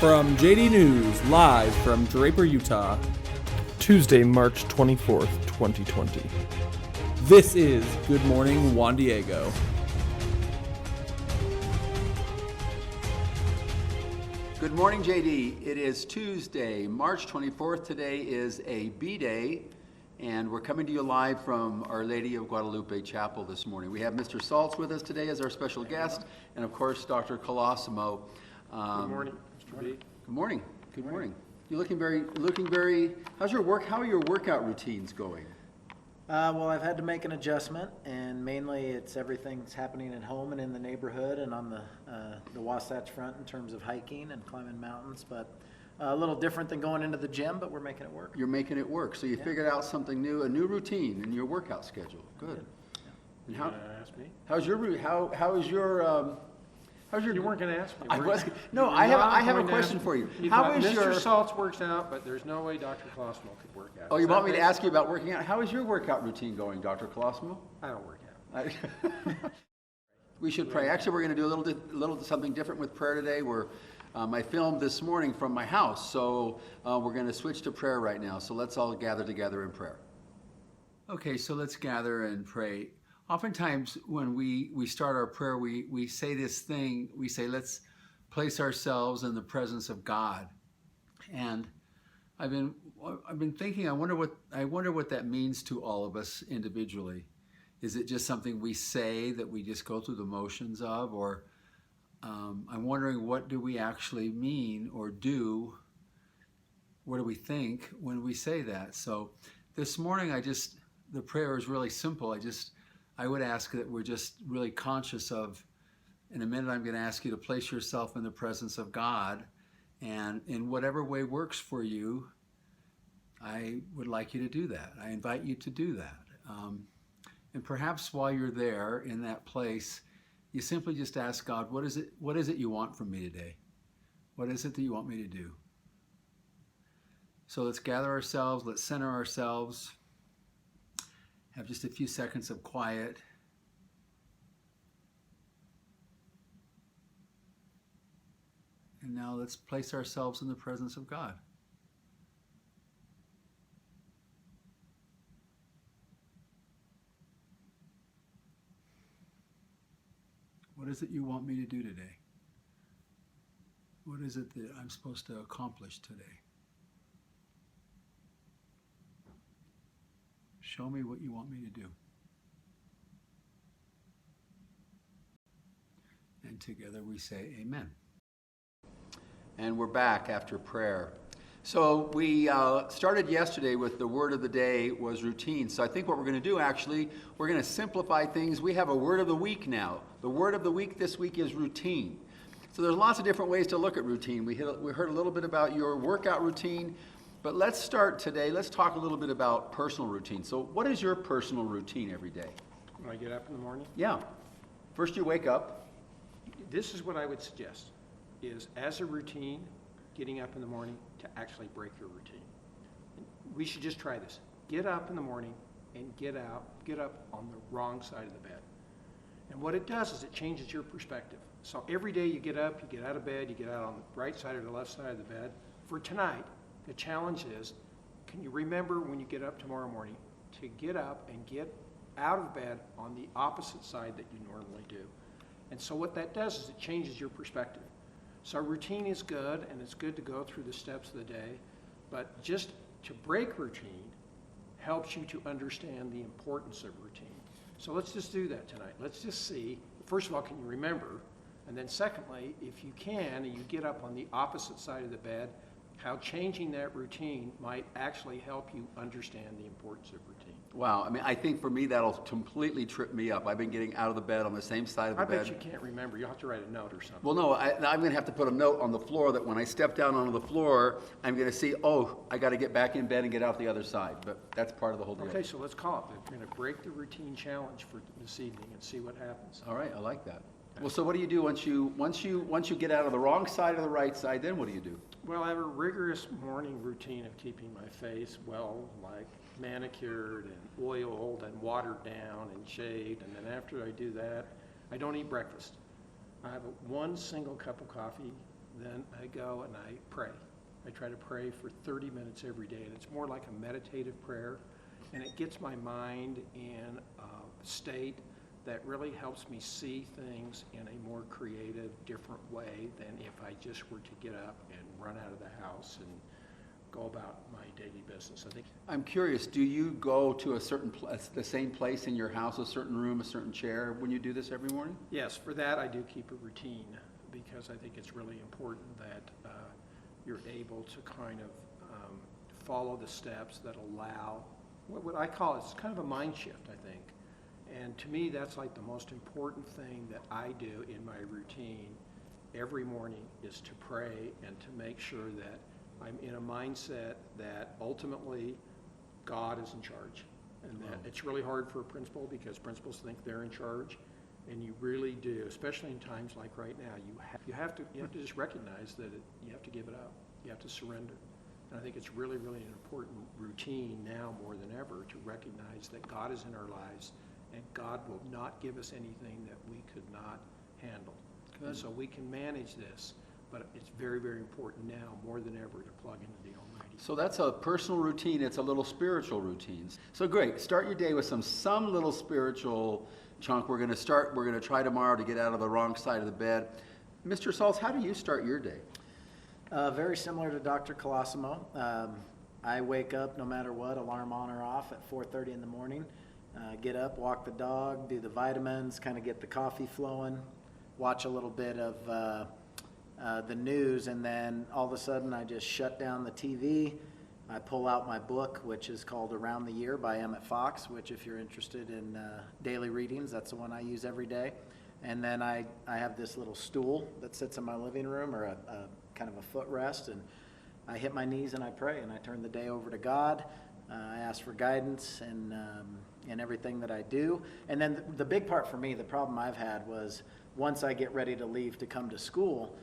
From JD News, live from Draper, Utah. Tuesday, March 24th, 2020. This is Good Morning Juan Diego. Good morning, JD. It is Tuesday, March 24th. Today is a B-Day, and we're coming to you live from Our Lady of Guadalupe Chapel this morning. We have Mr. Saltz with us today as our special guest, and of course, Dr. Colosimo. Good morning, Mr. B. Good morning. Good morning. You're looking very. How are your workout routines going? Well, I've had to make an adjustment, and mainly it's everything's happening at home and in the neighborhood and on the Wasatch Front in terms of hiking and climbing mountains. But a little different than going into the gym, but we're making it work. You're making it work. So you figured out something new, a new routine in your workout schedule. Good. Yeah. And Ask me? how's your You weren't going to ask me. I have a question for you. How is Mr. Saltz works out, but there's no way Dr. Colosimo could work out. Oh, you want me to ask you about working out? How is your workout routine going, Dr. Colosimo? I don't work out. We should pray. Actually, we're going to do a little something different with prayer today. I filmed this morning from my house, so we're going to switch to prayer right now. So let's all gather together in prayer. Okay, so let's gather and pray. Oftentimes when we start our prayer, we say this thing, we say, let's place ourselves in the presence of God. And I've been thinking, I wonder what that means to all of us individually. Is it just something we say that we just go through the motions of, or I'm wondering, what do we actually mean or do? What do we think when we say that? So this morning, the prayer is really simple. I would ask that we're just really conscious of, in a minute I'm going to ask you to place yourself in the presence of God, and in whatever way works for you, I would like you to do that. I invite you to do that. And perhaps while you're there in that place, you simply just ask God, what is it you want from me today? What is it that you want me to do? So let's gather ourselves, let's center ourselves. Have just a few seconds of quiet. And now let's place ourselves in the presence of God. What is it you want me to do today? What is it that I'm supposed to accomplish today? Show me what you want me to do. And together we say amen. And we're back after prayer. So we started yesterday with the word of the day was routine. So I think what we're going to do, actually, we're going to simplify things. We have a word of the week now. The word of the week this week is routine. So there's lots of different ways to look at routine. We heard a little bit about your workout routine. But let's start today. Let's talk a little bit about personal routine. So what is your personal routine every day? When I get up in the morning? Yeah. First you wake up. This is what I would suggest, is as a routine, getting up in the morning to actually break your routine. We should just try this. Get up in the morning and get up on the wrong side of the bed. And what it does is it changes your perspective. So every day you get up, you get out of bed, you get out on the right side or the left side of the bed. For tonight, the challenge is, can you remember when you get up tomorrow morning to get up and get out of bed on the opposite side that you normally do? And so what that does is it changes your perspective. So routine is good, and it's good to go through the steps of the day, but just to break routine helps you to understand the importance of routine. So let's just do that tonight. Let's just see, first of all, can you remember? And then secondly, if you can, and you get up on the opposite side of the bed, how changing that routine might actually help you understand the importance of routine. Wow, I mean, I think for me that'll completely trip me up. I've been getting out of the bed on the same side of the bed. I bet you can't remember. You'll have to write a note or something. Well, no, I'm going to have to put a note on the floor that when I step down onto the floor, I'm going to see, I got to get back in bed and get out the other side. But that's part of the whole deal. Okay, so let's call it. We're going to break the routine challenge for this evening and see what happens. All right, I like that. Well, so what do you do once you get out of the wrong side or the right side? Then what do you do? Well, I have a rigorous morning routine of keeping my face manicured and oiled and watered down and shaved. And then after I do that, I don't eat breakfast. I have one single cup of coffee then I go and I pray. I try to pray for 30 minutes every day, and it's more like a meditative prayer, and it gets my mind in a state that really helps me see things in a more creative, different way than if I just were to get up and run out of the house and go about my daily business. I think. I'm curious, do you go to a certain the same place in your house, a certain room, a certain chair when you do this every morning? Yes, for that I do keep a routine, because I think it's really important that you're able to kind of follow the steps that allow what I call it's kind of a mind shift, I think. And to me, that's like the most important thing that I do in my routine every morning, is to pray and to make sure that I'm in a mindset that ultimately God is in charge. And that it's really hard for a principal, because principals think they're in charge, and you really do, especially in times like right now. You have to just recognize that you have to give it up. You have to surrender. And I think it's really, really an important routine now more than ever to recognize that God is in our lives, and God will not give us anything that we could not handle. And so we can manage this, but it's very, very important now more than ever to plug into the Almighty. So that's a personal routine. It's a little spiritual routine. So great. Start your day with some little spiritual chunk. We're going to try tomorrow to get out of the wrong side of the bed. Mr. Salz, how do you start your day? Very similar to Dr. Colosimo. I wake up no matter what, alarm on or off, at 4:30 in the morning. Get up, walk the dog, do the vitamins, kind of get the coffee flowing, watch a little bit of the news, and then all of a sudden I just shut down the TV. I pull out my book, which is called Around the Year by Emmett Fox, which, if you're interested in daily readings, that's the one I use every day. And then I have this little stool that sits in my living room, or a kind of a footrest, and I hit my knees and I pray, and I turn the day over to God. I ask for guidance in everything that I do. And then the big part for me, the problem I've had was, once I get ready to leave to come to school,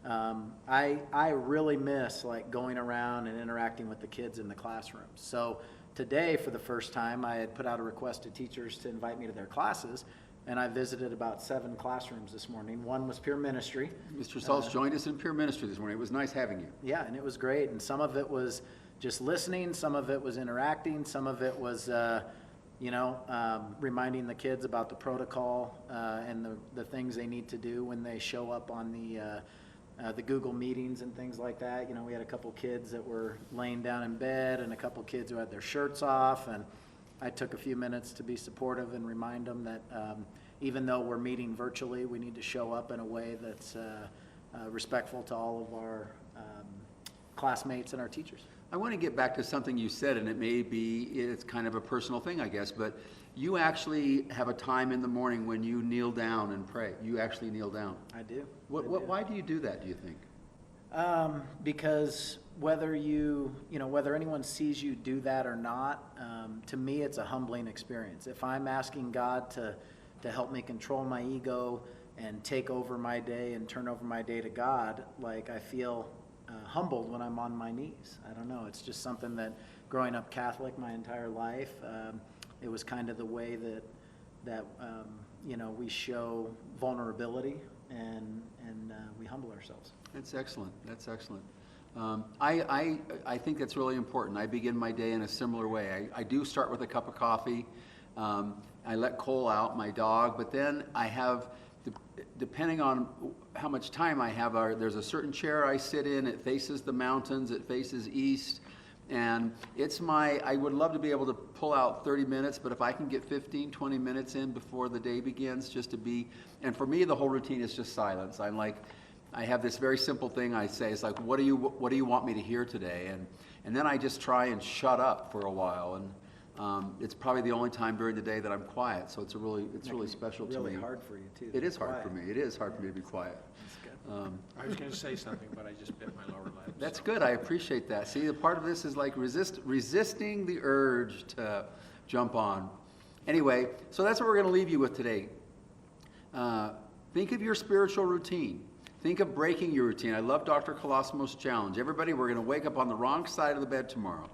I really miss like going around and interacting with the kids in the classrooms. So today, for the first time, I had put out a request to teachers to invite me to their classes, and I visited about 7 classrooms this morning. One was peer ministry. Mr. Salz joined us in peer ministry this morning. It was nice having you. Yeah, and it was great. And some of it was just listening, some of it was interacting, some of it was reminding the kids about the protocol and the things they need to do when they show up on the Google meetings and things like that. You know, we had a couple kids that were laying down in bed, and a couple kids who had their shirts off, and I took a few minutes to be supportive and remind them that even though we're meeting virtually, we need to show up in a way that's respectful to all of our classmates and our teachers. I want to get back to something you said, and it's kind of a personal thing, I guess, but you actually have a time in the morning when you kneel down and pray. You actually kneel down. I do. Why do you do that, do you think? Because whether whether anyone sees you do that or not, to me it's a humbling experience. If I'm asking God to help me control my ego and take over my day and turn over my day to God, like, I feel humbled when I'm on my knees. I don't know, it's just something that, growing up Catholic my entire life, it was kind of the way that we show vulnerability and we humble ourselves. That's excellent. That's excellent. I think that's really important. I begin my day in a similar way. I do start with a cup of coffee. I let Cole out, my dog, but then I have, depending on how much time I have, there's a certain chair I sit in. It faces the mountains. It faces east. And I would love to be able to pull out 30 minutes, but if I can get 15, 20 minutes in before the day begins, just to be, and for me, the whole routine is just silence. I have this very simple thing I say. It's like, what do you want me to hear today? And then I just try and shut up for a while. And it's probably the only time during the day that I'm quiet. So it's really special to me. Really hard for you too. It is hard for me. It is hard for me to be quiet. I was going to say something, but I just bit my lower lip. That's good. I appreciate that. See, the part of this is like resisting the urge to jump on. Anyway, so that's what we're going to leave you with today. Think of your spiritual routine. Think of breaking your routine. I love Dr. Colosimo's challenge. Everybody, we're going to wake up on the wrong side of the bed tomorrow.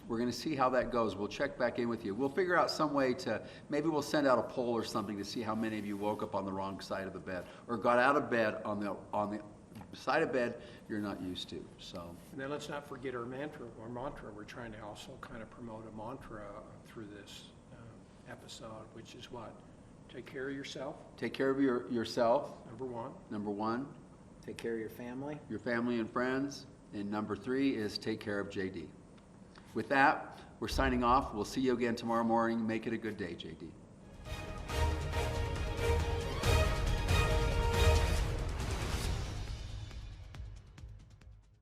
We're going to see how that goes. We'll check back in with you. We'll figure out some way maybe we'll send out a poll or something to see how many of you woke up on the wrong side of the bed or got out of bed on the beside a bed you're not used to. So And then let's not forget our mantra. We're trying to also kind of promote a mantra through this episode, which is what? Take care of yourself, take care of yourself, number one. number one, Take care of your family. your family and friends, and number three is take care of JD. With that, we're signing off. We'll see you again tomorrow morning. Make it a good day, JD.